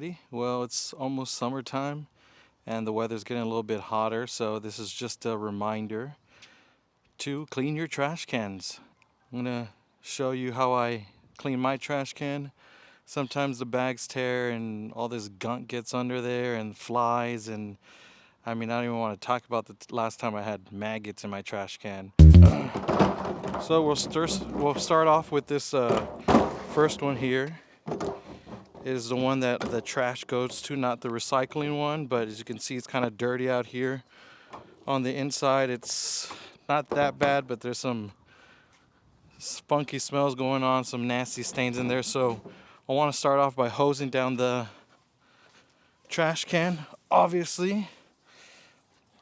everybody. Well, it's almost summertime and the weather's getting a little bit hotter, so this is just a reminder to clean your trash cans. I'm gonna show you how I clean my trash can. Sometimes the bags tear and all this gunk gets under there and flies, and I mean, I don't even want to talk about the last time I had maggots in my trash can. So we'll start off with this first one here. Is the one that the trash goes to, not the recycling one, but as you can see, it's kind of dirty out here. On the inside, it's not that bad, but there's some funky smells going on, some nasty stains in there. So I want to start off by hosing down the trash can. Obviously,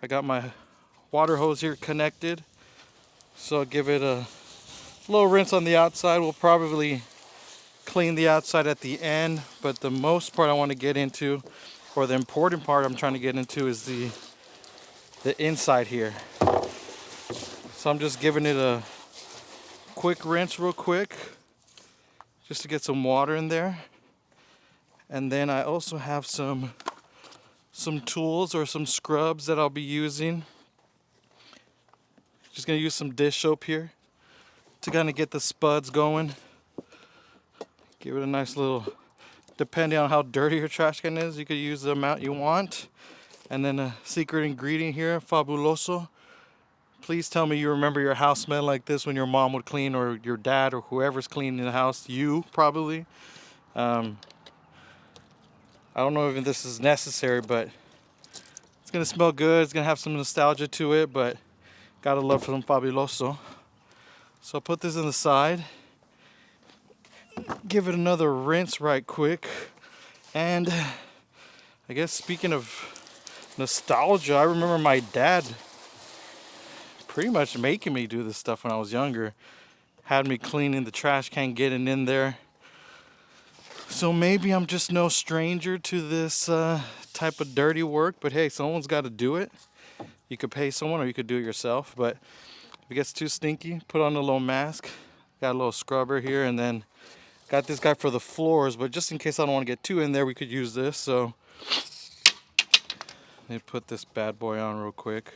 I got my water hose here connected, so I'll give it a little rinse on the outside. We'll probably clean the outside at the end, but the most part I want to get into, or the important part I'm trying to get into, is the inside here. So I'm just giving it a quick rinse real quick just to get some water in there. And then I also have some tools or some scrubs that I'll be using. Just gonna use some dish soap here to kind of get the spuds going. Give it a nice little, depending on how dirty your trash can is, you could use the amount you want. And then a secret ingredient here, Fabuloso. Please tell me you remember your house smell like this when your mom would clean, or your dad, or whoever's cleaning the house, you probably. I don't know if this is necessary, but it's gonna smell good. It's gonna have some nostalgia to it, but gotta love some Fabuloso. So I'll put this in the side. Give it another rinse right quick. And I guess speaking of nostalgia, I remember my dad pretty much making me do this stuff when I was younger. Had me cleaning the trash can, getting in there. So maybe I'm just no stranger to this type of dirty work, but hey, someone's got to do it. You could pay someone or you could do it yourself, but if it gets too stinky, put on a little mask. Got a little scrubber here, and then got this guy for the floors, but just in case I don't want to get too in there, we could use this. So let me put this bad boy on real quick.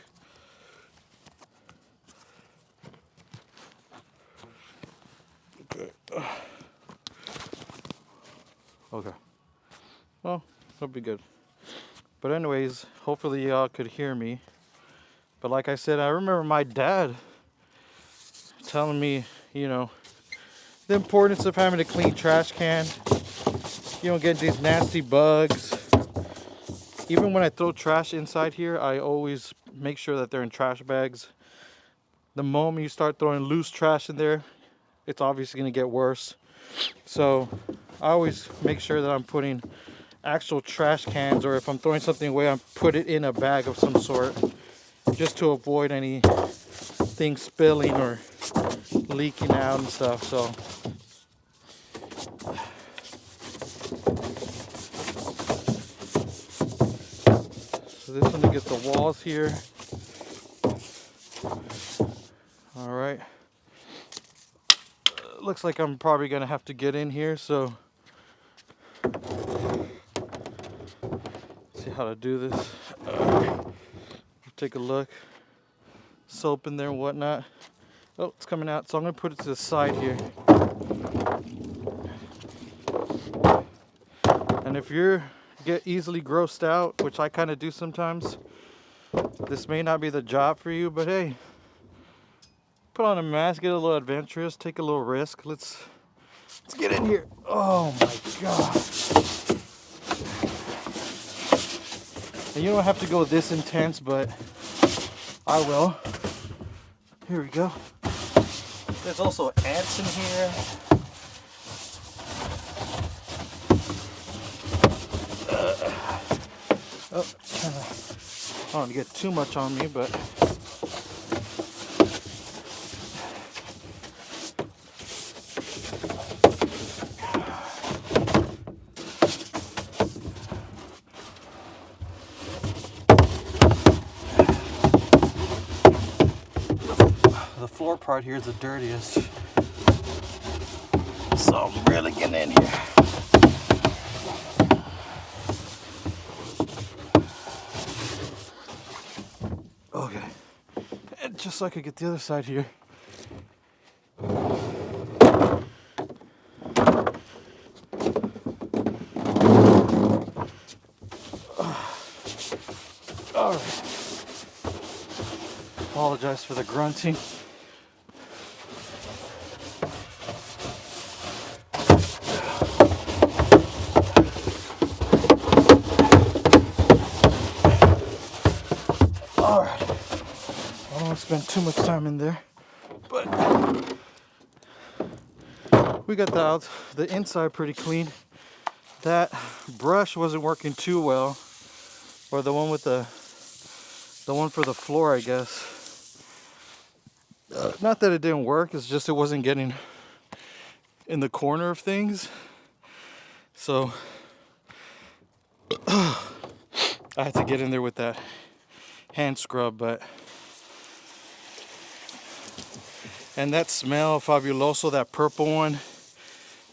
Okay. Well, that'll be good. But anyways, hopefully y'all could hear me. But like I said, I remember my dad telling me, the importance of having a clean trash can. You don't get these nasty bugs. Even when I throw trash inside here, I always make sure that they're in trash bags. The moment you start throwing loose trash in there, it's obviously going to get worse. So I always make sure that I'm putting actual trash cans, or if I'm throwing something away, I put it in a bag of some sort, just to avoid anything spilling or leaking out and stuff. So this one to get the walls here. All right. Looks like I'm probably gonna have to get in here, so see how to do this. Take a look. Soap in there and whatnot. Oh, it's coming out, so I'm gonna put it to the side here. And if you get easily grossed out, which I kind of do sometimes, this may not be the job for you, but hey, put on a mask, get a little adventurous, take a little risk. Let's get in here. Oh my god. And you don't have to go this intense, but I will. Here we go. There's also ants in here. I don't want to get too much on me, but the floor part here is the dirtiest. So I'm really getting in here. just so I could get the other side here. All right. Apologize for the grunting. All right. I don't want to spend too much time in there, but we got the inside pretty clean. That brush wasn't working too well, or the one with the one for the floor, I guess. Not that it didn't work, it's just it wasn't getting in the corner of things. So I had to get in there with that hand scrub, and that smell, Fabuloso, that purple one,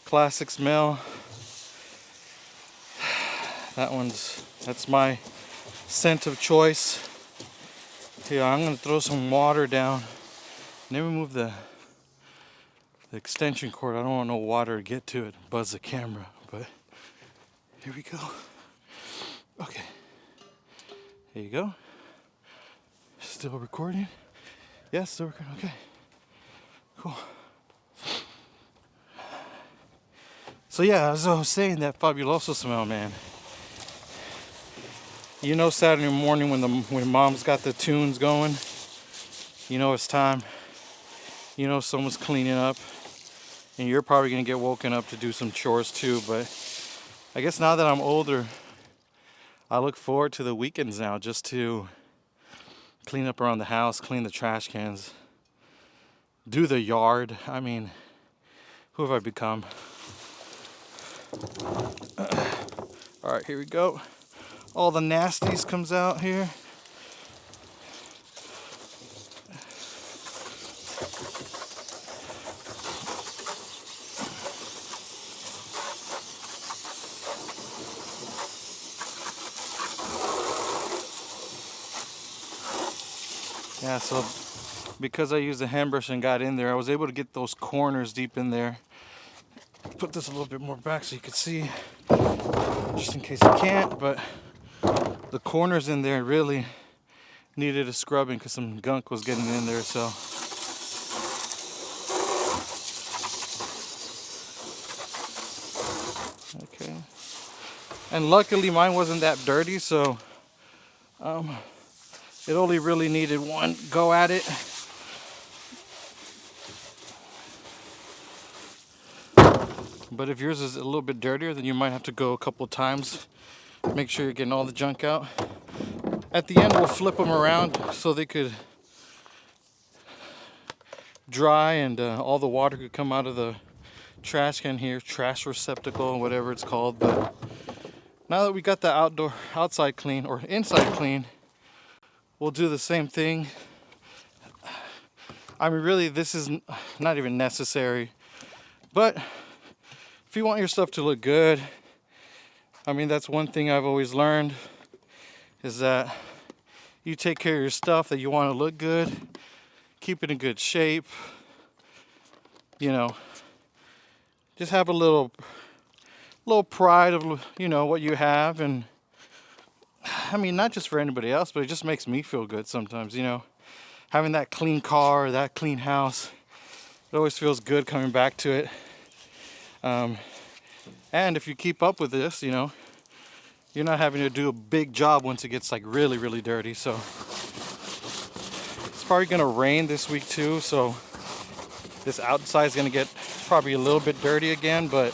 classic smell. That's my scent of choice. Here, I'm gonna throw some water down and then remove the extension cord. I don't want no water to get to it, buzz the camera, but here we go. Okay, here you go. Still recording? Yes, still recording. Okay, cool. So yeah, as I was saying, that Fabuloso smell, man. You know, Saturday morning when mom's got the tunes going, you know it's time. You know someone's cleaning up, and you're probably gonna get woken up to do some chores too. But I guess now that I'm older, I look forward to the weekends now, just to clean up around the house, clean the trash cans, do the yard. I mean, who have I become? All right, here we go. All the nasties comes out here. Yeah, so because I used a hand brush and got in there, I was able to get those corners deep in there. Put this a little bit more back so you can see, just in case you can't, but the corners in there really needed a scrubbing because some gunk was getting in there. So okay, and luckily mine wasn't that dirty, so it only really needed one go at it. But if yours is a little bit dirtier, then you might have to go a couple of times. Make sure you're getting all the junk out. At the end, we'll flip them around so they could dry and all the water could come out of the trash can here, trash receptacle, whatever it's called. But now that we got the outside clean, or inside clean, we'll do the same thing. I mean, really, this is not even necessary, but if you want your stuff to look good, I mean, that's one thing I've always learned, is that you take care of your stuff, that you want to look good, keep it in good shape, you know, just have a little pride of, you know, what you have. And I mean, not just for anybody else, but it just makes me feel good sometimes, you know, having that clean car or that clean house. It always feels good coming back to it. And if you keep up with this, you know, you're not having to do a big job once it gets like really, really dirty. So it's probably gonna rain this week too, so this outside is gonna get probably a little bit dirty again, but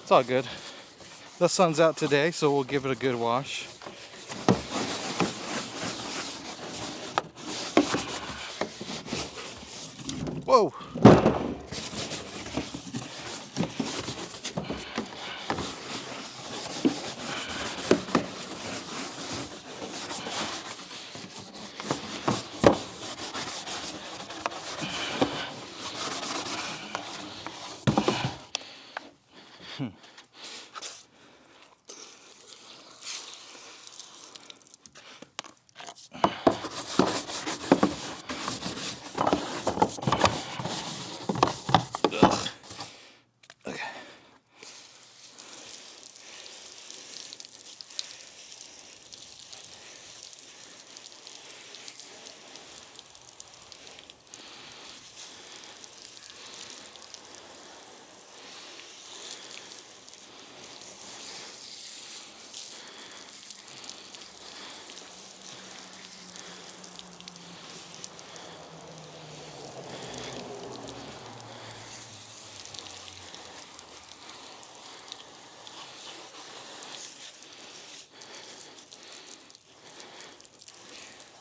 it's all good. The sun's out today, so we'll give it a good wash. Whoa!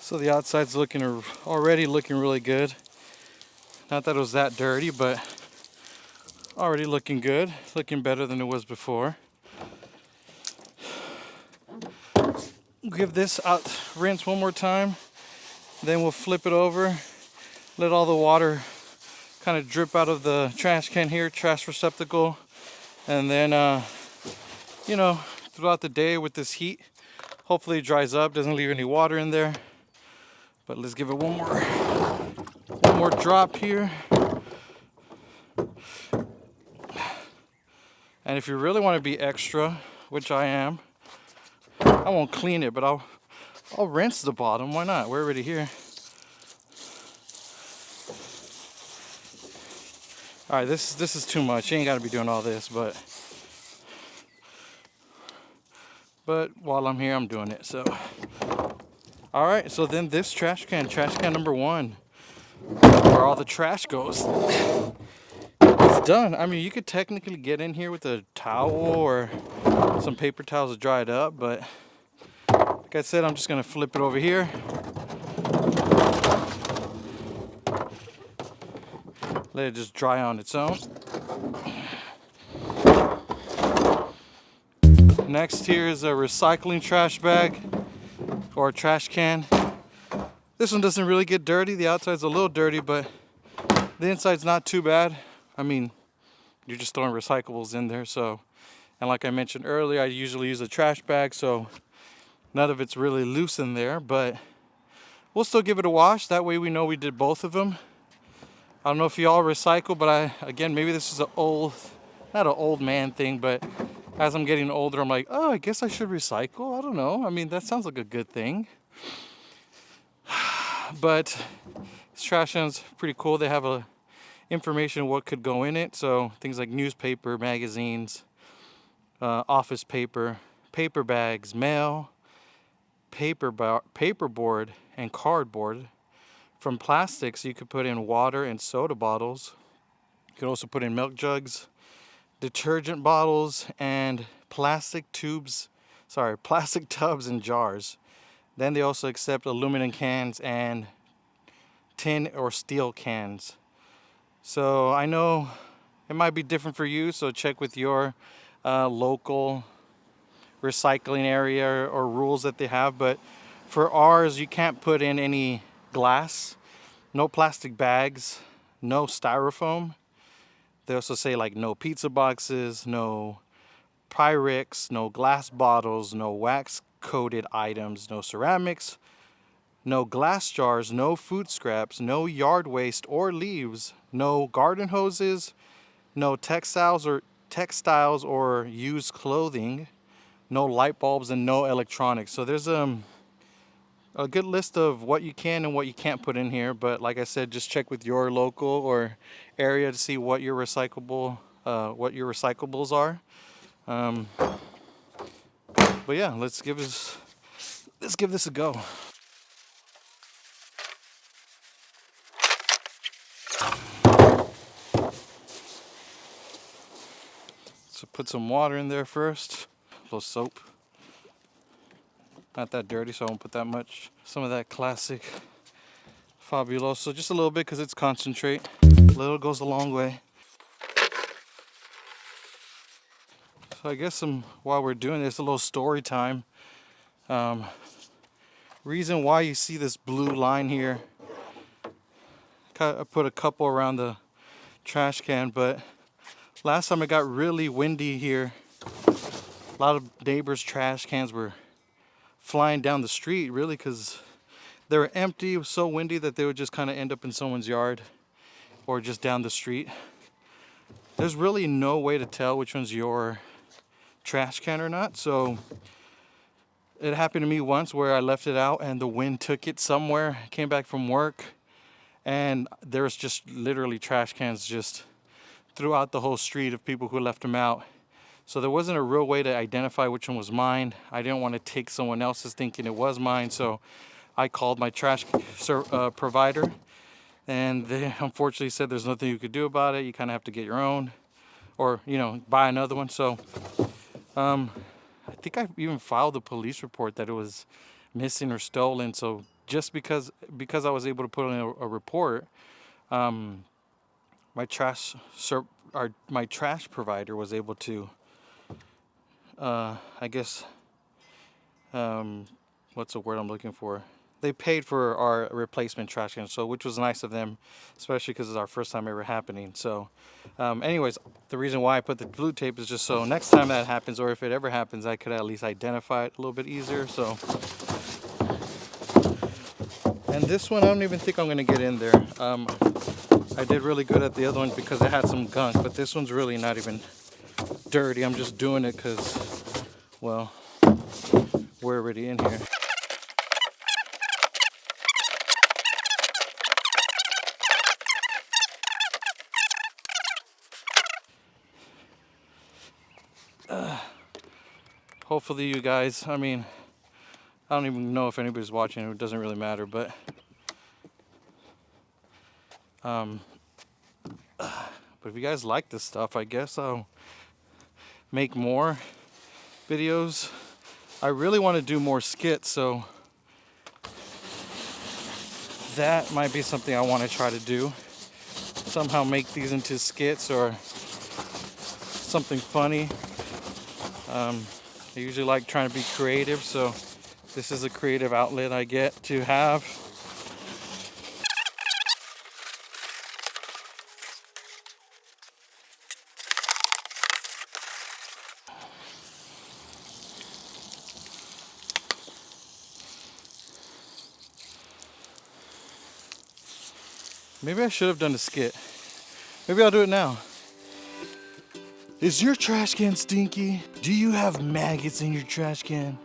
So the outside's already looking really good. Not that it was that dirty, but already looking good. Looking better than it was before. Give this out, rinse one more time. Then we'll flip it over. Let all the water kind of drip out of the trash can here, trash receptacle. And then, you know, throughout the day with this heat, hopefully it dries up, doesn't leave any water in there. But let's give it one more drop here. And if you really want to be extra, which I am, I won't clean it, but I'll rinse the bottom. Why not? We're already here. All right, this is too much. You ain't got to be doing all this, but while I'm here, I'm doing it. So, all right. So then this trash can number 1, where all the trash goes, it's done. I mean, you could technically get in here with a towel or some paper towels to dry it up, but like I said, I'm just gonna flip it over here. Let it just dry on its own. Next here is a recycling trash bag or a trash can. This one doesn't really get dirty. The outside's a little dirty, but the inside's not too bad. I mean, you're just throwing recyclables in there, so. And like I mentioned earlier, I usually use a trash bag, so none of it's really loose in there, but we'll still give it a wash. That way we know we did both of them. I don't know if y'all recycle, but again, maybe this is not an old man thing, but as I'm getting older, I'm like, oh, I guess I should recycle. I don't know. I mean, that sounds like a good thing. But this trash can's pretty cool. They have information what could go in it. So things like newspaper, magazines, office paper, paper bags, mail, paperboard, and cardboard. From plastics, you could put in water and soda bottles. You could also put in milk jugs, detergent bottles, and plastic tubs and jars. Then they also accept aluminum cans and tin or steel cans. So I know it might be different for you, so check with your local recycling area or rules that they have. But for ours, you can't put in any glass, no plastic bags, no styrofoam. They also say like no pizza boxes, no Pyrex, no glass bottles, no wax coated items, no ceramics, no glass jars, no food scraps, no yard waste or leaves, no garden hoses, no textiles or used clothing, no light bulbs, and no electronics. So there's a good list of what you can and what you can't put in here. But like I said, just check with your local or area to see what your recyclables are. But yeah, let's give this a go. So put some water in there first. A little soap. Not that dirty, so I won't put that much. Some of that classic Fabuloso, just a little bit because it's concentrate. A little goes a long way. So I guess while we're doing this, a little story time. Reason why you see this blue line here. I put a couple around the trash can, but last time it got really windy here. A lot of neighbors' trash cans were flying down the street, really, because they were empty. It was so windy that they would just kind of end up in someone's yard or just down the street. There's really no way to tell which one's your trash can or not. So it happened to me once where I left it out and the wind took it somewhere. Came back from work and there was just literally trash cans just throughout the whole street of people who left them out. So there wasn't a real way to identify which one was mine. I didn't want to take someone else's thinking it was mine, so I called my trash provider, and they unfortunately said there's nothing you could do about it. You kind of have to get your own, or buy another one. So I think I even filed a police report that it was missing or stolen. So just because I was able to put in a report, my trash provider was able to, I guess, what's the word I'm looking for? They paid for our replacement trash can, so which was nice of them, especially because it's our first time ever happening. So, anyways, the reason why I put the blue tape is just so next time that happens, or if it ever happens, I could at least identify it a little bit easier. So, and this one, I don't even think I'm gonna get in there. I did really good at the other one because it had some gunk, but this one's really not even dirty. I'm just doing it because, well, we're already in here. Hopefully you guys, I mean, I don't even know if anybody's watching, it doesn't really matter, but if you guys like this stuff, I guess I'll make more videos. I really want to do more skits, so that might be something I want to try to do. Somehow make these into skits or something funny. I usually like trying to be creative, so this is a creative outlet I get to have. Maybe I should have done a skit. Maybe I'll do it now. Is your trash can stinky? Do you have maggots in your trash can?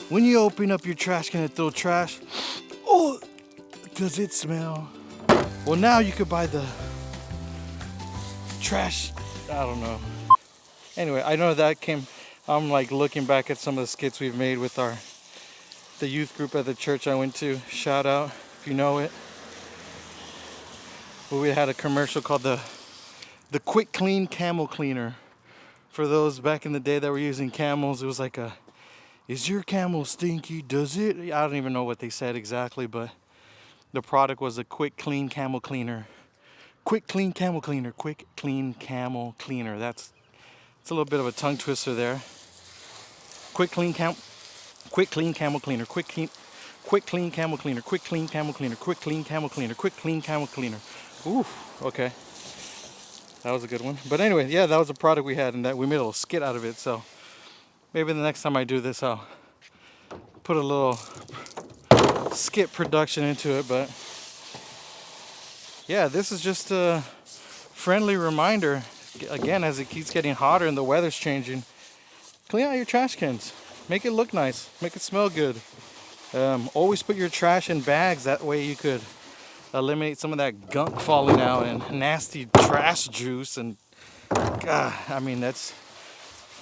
When you open up your trash can and throw trash, oh, does it smell? Well, now you could buy the trash, I don't know. Anyway, I know that came, I'm like looking back at some of the skits we've made with the youth group at the church I went to. Shout out if you know it. But we had a commercial called the Quick Clean Camel Cleaner. For those back in the day that were using camels, it was like is your camel stinky? Does it? I don't even know what they said exactly, but the product was a Quick Clean Camel Cleaner. Quick Clean Camel Cleaner. Quick Clean Camel Cleaner. It's a little bit of a tongue twister there. Quick Clean Camel Cleaner. Quick Clean Camel Cleaner. Quick Clean Camel Cleaner. Quick Clean Camel Cleaner. Quick Clean Camel Cleaner. Ooh, okay. That was a good one. But anyway, yeah, that was a product we had, and that we made a little skit out of it. So maybe the next time I do this, I'll put a little skit production into it. But yeah, this is just a friendly reminder. Again, as it keeps getting hotter and the weather's changing, clean out your trash cans. Make it look nice. Make it smell good. Always put your trash in bags. That way you could eliminate some of that gunk falling out and nasty trash juice. And God, I mean,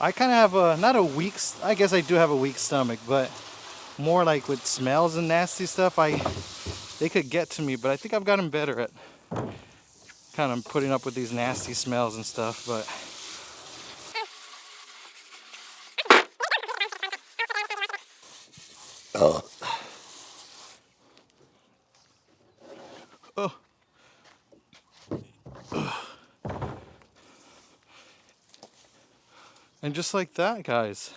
I kind of have not a weak, I guess I do have a weak stomach, but more like with smells and nasty stuff, they could get to me, but I think I've gotten better at kind of putting up with these nasty smells and stuff. But oh. And just like that, guys.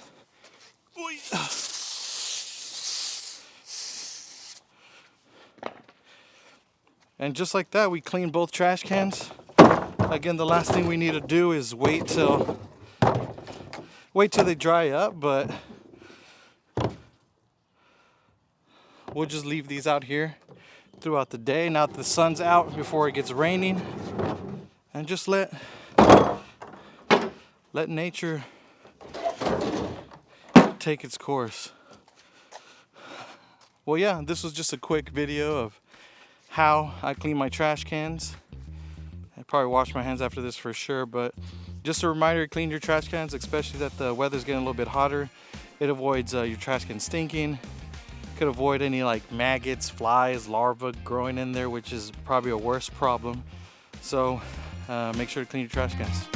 And just like that, we clean both trash cans. Again, the last thing we need to do is wait till they dry up, but we'll just leave these out here throughout the day. Now that the sun's out before it gets raining, and just let nature take its course. Well, yeah, this was just a quick video of how I clean my trash cans. I probably wash my hands after this for sure, but just a reminder to clean your trash cans, especially that the weather's getting a little bit hotter. It avoids your trash can stinking. Could avoid any like maggots, flies, larvae growing in there, which is probably a worse problem. So make sure to clean your trash cans.